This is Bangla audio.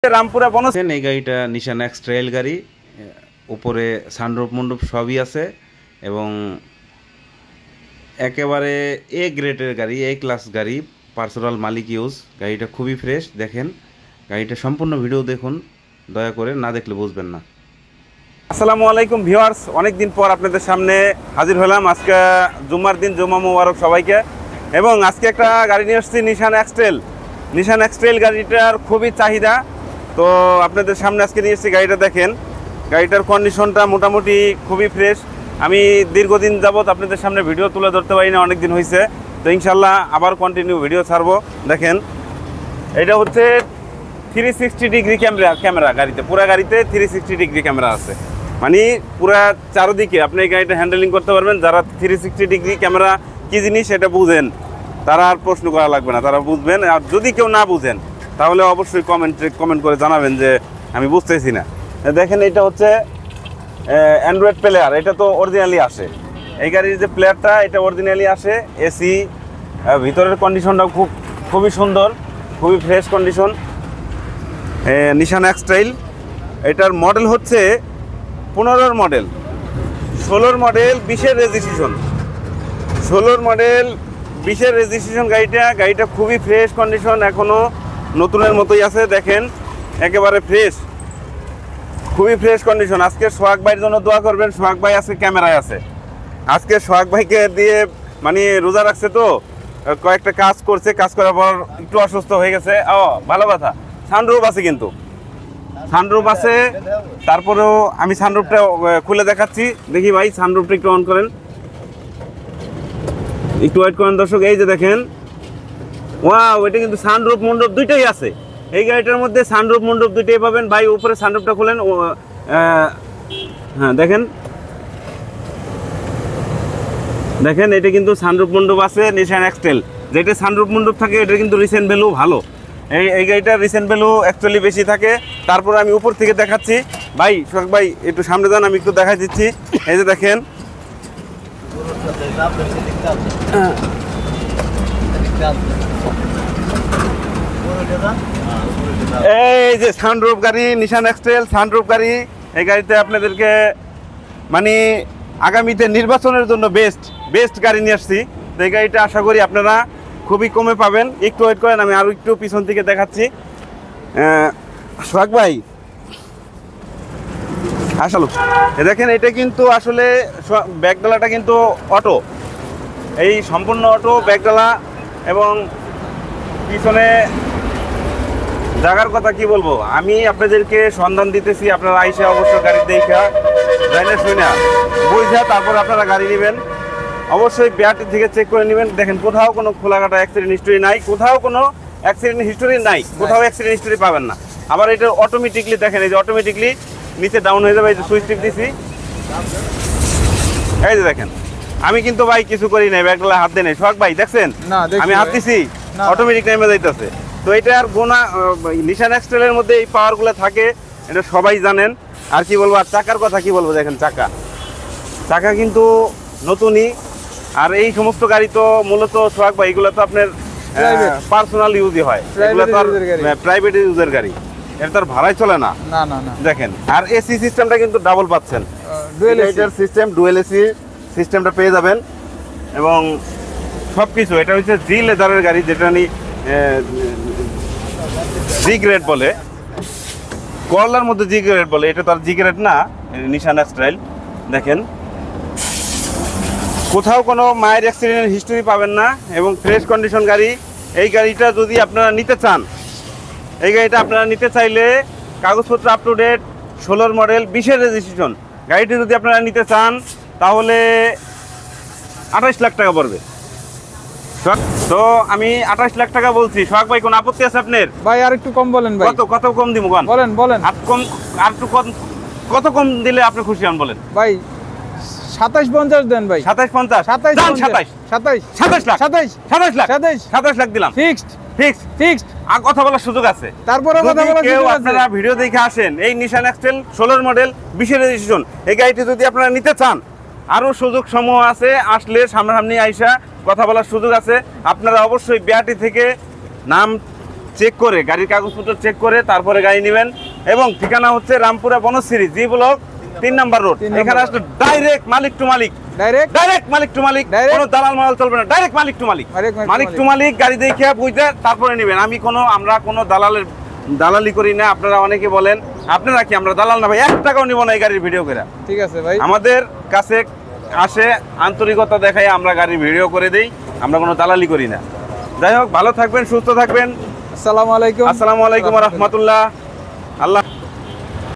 রামপুরা বনস এই গাড়িটা নিশান এক্স ট্রেল গাড়ি, উপরে সানরুফ মন্ডপ সবই আছে এবং একেবারে এ গ্রেডের গাড়ি, এ ক্লাস গাড়ি, পার্সোনাল মালিক ইউজ। গাড়িটা খুবই ফ্রেশ। দেখেন গাড়িটা সম্পূর্ণ ভিডিও দেখুন, দয়া করে না দেখলে বুঝবেন না। আসসালামু আলাইকুম ভিউয়ার্স, অনেকদিন পর আপনাদের সামনে হাজির হলাম। আজকে জুম্মার দিন, জুম্মা মুবারক সবাইকে। এবং আজকে একটা গাড়ি নিয়ে আসছি, নিশান এক্স ট্রেল গাড়িটার খুবই চাহিদা। তো আপনাদের সামনে আজকে নিয়ে এসেছি গাড়িটা। দেখেন গাড়িটার কন্ডিশনটা মোটামুটি খুবই ফ্রেশ। আমি দীর্ঘদিন যাবত আপনাদের সামনে ভিডিও তুলে ধরতে পারি না, অনেক দিন হয়েছে। তো ইনশাল্লাহ আবার কন্টিনিউ ভিডিও ছাড়বো। দেখেন এটা হচ্ছে 360 ডিগ্রি ক্যামেরা গাড়িতে, পুরা গাড়িতে 360 ডিগ্রি ক্যামেরা আছে। মানে পুরা চারদিকে আপনি এই গাড়িটা হ্যান্ডেলিং করতে পারবেন। যারা 360 ডিগ্রি ক্যামেরা কী জিনিস সেটা বুঝেন, তারা আর প্রশ্ন করা লাগবে না, তারা বুঝবেন। আর যদি কেউ না বুঝেন তাহলে অবশ্যই কমেন্ট করে জানাবেন যে আমি বুঝতেছি না। দেখেন এটা হচ্ছে অ্যান্ড্রয়েড প্লেয়ার, এটা তো অরিজিনালি আসে। এই গাড়ির যে প্লেয়ারটা এটা অরিজিনালি আসে। এসি, ভিতরের কন্ডিশনটা খুবই সুন্দর, খুবই fresh condition. Nissan X trail, এটার মডেল হচ্ছে 15 মডেল, 16 মডেল 20-এর রেজিস্ট্রেশন, 16 মডেল 20-এর রেজিস্ট্রেশন গাড়িটা খুবই ফ্রেশ কন্ডিশন, এখনও নতুনের মতোই আছে। দেখেন একেবারে ফ্রেশ, খুবই ফ্রেশ কন্ডিশন। আজকে সোহাগ ভাইয়ের জন্য দোয়া করবেন। সোহাগ ভাই আজকে ক্যামেরায় আছে। আজকে সোহাগ ভাইকে দিয়ে মানে রোজা রাখছে, তো কয়েকটা কাজ করছে, কাজ করার পর একটু অসুস্থ হয়ে গেছে। ভালো কথা, সানরুফ আছে, কিন্তু সানরুফ আছে। তারপরেও আমি সানরুফটা খুলে দেখাচ্ছি। দেখি ভাই সানরুফটা একটু অন করেন, একটু ওয়েট করেন দর্শক। এই যে দেখেন, ওয়াও, এটা কিন্তু সানরুফ মন্ডপ দুইটাই আছে এই গাড়িটার মধ্যে। সানরুফ মন্ডপ দুইটাই পাবেন ভাই। উপরে সানরুফটা খুলেন। হ্যাঁ দেখেন এটা কিন্তু সানরুফ মন্ডপ আছে। নিশান এক্স ট্রেল যেটা সানরুফ মন্ডপ থাকে, এটা কিন্তু রিসেন্ট ভ্যালু ভালো। এই গাড়িটার রিসেন্ট ভ্যালু অ্যাকচুয়ালি বেশি থাকে। তারপর আমি উপর থেকে দেখাচ্ছি ভাই। সোহাগ ভাই একটু সামনে যান, আমি একটু দেখাই দিচ্ছি। এই যে দেখেন, এই যে সানরুফ গাড়ি, নিশান এক্স ট্রেল সানরুফ গাড়ি। এই গাড়িতে আপনাদেরকে মানে আগামীতে নির্বাচনের জন্য বেস্ট গাড়ি নিয়ে আসছি। তো এই গাড়িটা আশা করি আপনারা খুবই কমে পাবেন। একটু ওয়েট করেন, আমি আরও একটু পিছন থেকে দেখাচ্ছি। সোহাগ ভাই আসলে দেখেন, এটা কিন্তু আসলে ব্যাকডালাটা কিন্তু অটো, এই সম্পূর্ণ অটো ব্যাকডালা। এবং পিছনে জায়গার কথা কি বলবো, আমি আপনাদেরকে সন্ধান দিতেছি। আপনারা আইসা অবশ্য গাড়ি দেখা জানে শুনে বুঝা তারপর আপনারা গাড়ি নেবেন। অবশ্যই বিআরটি থেকে চেক করে নেবেন। দেখেন কোথাও কোনো খোলাঘাটা অ্যাক্সিডেন্ট হিস্টোরি নাই, কোথাও অ্যাক্সিডেন্ট হিস্টোরি পাবেন না। আবার এটা অটোমেটিকলি দেখেন, এই যে অটোমেটিকলি নিচে ডাউন হয়ে যাবে। এই যে সুইচ টিপ দিছি, এই যে দেখেন। আমি কিন্তু ভাই কিছু করি নাই, ব্যাগগুলো হাত দিয়ে নেই। সোহাগ ভাই দেখছেন আমি হাত দিছি, অটোমেটিক নেমে যাইতেছে। তো এটা আর গোনা, নিশান এক্স ট্রেলের মধ্যে এই পাওয়ারগুলো থাকে, এটা সবাই জানেন। আর কি বলবো, আর চাকার কথা কি বলবো, দেখেন চাকা কিন্তু নতুনই। আর এই সমস্ত গাড়ি তো মূলত সোহাগ ভাই এগুলো তো আপনার পার্সোনাল ইউজই হয়, এগুলো তো আর প্রাইভেট ইউজের গাড়ি, এটা তো আর ভাড়ায় চলে না। দেখেন, আর এসি সিস্টেমটা কিন্তু ডাবল পাচ্ছেন, ডুয়েল এসি সিস্টেমটা পেয়ে যাবেন। এবং সব কিছু, এটা হচ্ছে জি লেদারের গাড়ি, যেটা জি গ্রেড বলে, করলার মধ্যে জি গ্রেড বলে। এটা তো আর জি গ্রেড না, নিশান এক্স ট্রেল। দেখেন কোথাও কোনো মায়ের অ্যাক্সিডেন্টের হিস্টোরি পাবেন না, এবং ফ্রেশ কন্ডিশন গাড়ি। এই গাড়িটা যদি আপনারা নিতে চান, এই গাড়িটা আপনারা নিতে চাইলে কাগজপত্র আপ টু ডেট, 16 মডেল 20-এর রেজিস্ট্রেশন গাড়িটি যদি আপনারা নিতে চান তাহলে 28 লাখ টাকা পড়বে। তো আমি 28 লাখ টাকা বলছি। সোহাগ ভাই কোন আপত্তি আছে আপনার? ভাই আর একটু কম বলেন ভাই। কত কম দিব? বলেন কত কম দিলে আপনি খুশি হন বলেন ভাই। 27.50 দেন ভাই। 27 লাখ দিলাম, ফিক্সড। আর কথা বলার সুযোগ আছে, তারপরে কথা বলার সুযোগ আছে। আপনারা ভিডিও দেখে আসেন। এই নিশান এক্স ট্রেল 16 মডেল 20-এর রেজিস্ট্রেশন, এই গাড়িটি যদি আপনারা নিতে চান আরও সুযোগ সমূহ আছে। আসলে সামনাসামনি আইসা কথা বলার সুযোগ আছে। আপনারা অবশ্যই বিআরটি থেকে নাম চেক করে গাড়ির কাগজপত্র চেক করে তারপরে গাড়ি নেবেন। এবং ঠিকানা হচ্ছে রামপুরা বনশ্রী জি ব্লক 3 নম্বর রোড। 3 নম্বর এখানে আসলে ডাইরেক্ট মালিক টু মালিক, ডাইরেক্ট ডাইরেক্ট মালিক টু মালিক, Direct? কোনো দালাল মালাল চলবে না, ডাইরেক্ট মালিক টু মালিক, মালিক টু মালিক গাড়ি দেখে বুঝতে তারপরে নেবেন। আমরা কোনো দালালি করি না। আপনারা অনেকে বলেন আপনারা কি আমরা দালাল না ভাই, 1 টাকাও নিব না এই গাড়ির ভিডিও করে। ঠিক আছে ভাই। আমাদের কাছে আসে আন্তরিকতা দেখাই আমরা গাড়ির ভিডিও করে দেই, আমরা কোনো দালালি করি না। যাই হোক, ভালো থাকবেন, সুস্থ থাকবেন। আসসালামু আলাইকুম। আসসালামু আলাইকুম ওয়া রাহমাতুল্লাহ। আল্লাহ